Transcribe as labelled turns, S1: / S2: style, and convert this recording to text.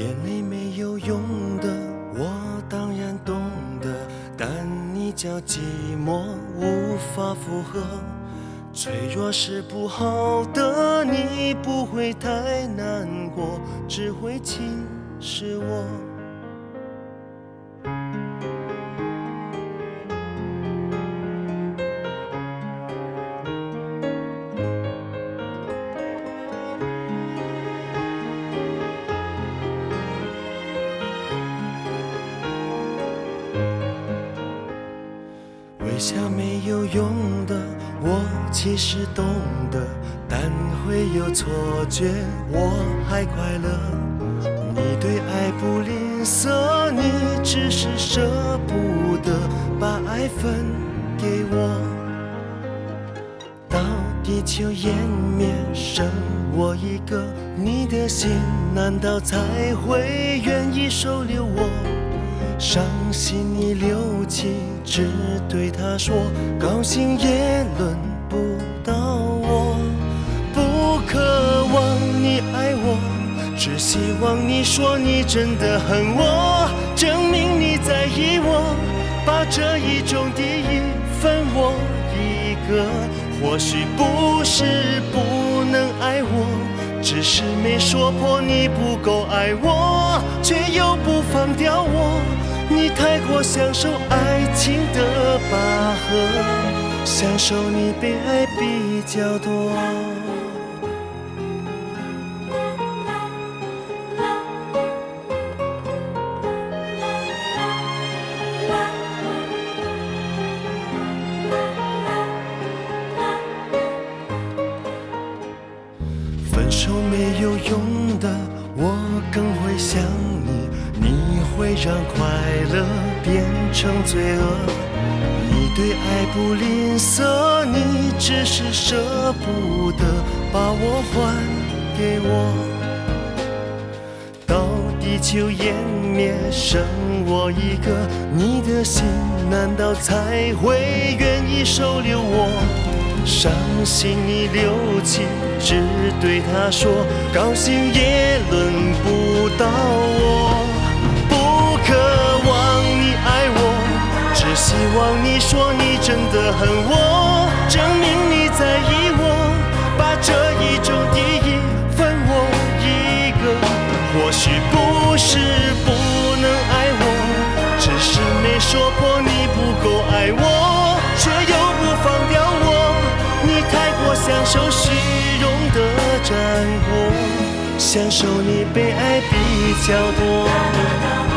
S1: 眼泪没有用的，我当然懂得，但你叫寂寞无法负荷。脆弱是不好的，你不会太难过，只会侵蚀我。微笑没有用的，我其实懂得，但会有错觉，我还快乐。你对爱不吝啬，你只是舍不得把爱分给我。到地球湮灭，剩我一个，你的心难道才会愿意收留我？伤心你留气，只对他说，高兴也轮不到我。不渴望你爱我，只希望你说你真的恨我，证明你在意我，把这一种敌意分我一个。或许不是不能爱我，只是没说破你不够爱我，却又不放掉我。你太过享受爱情的拔河，享受你被爱比较多。分手没有用的，我更会想你，你会让快乐变成罪恶。你对爱不吝啬，你只是舍不得把我还给我。到地球湮灭，剩我一个，你的心难道才会愿意收留我？伤心你留气，只对他说，高兴也轮不到我。不渴望你爱我，只希望你说你真的恨我，证明你在意我，把这一种敌意分我一个。或许不是不能爱我，只是没说破你不够爱我，却又不放掉我。你太过享受虚荣的战果，享受你被爱比较多。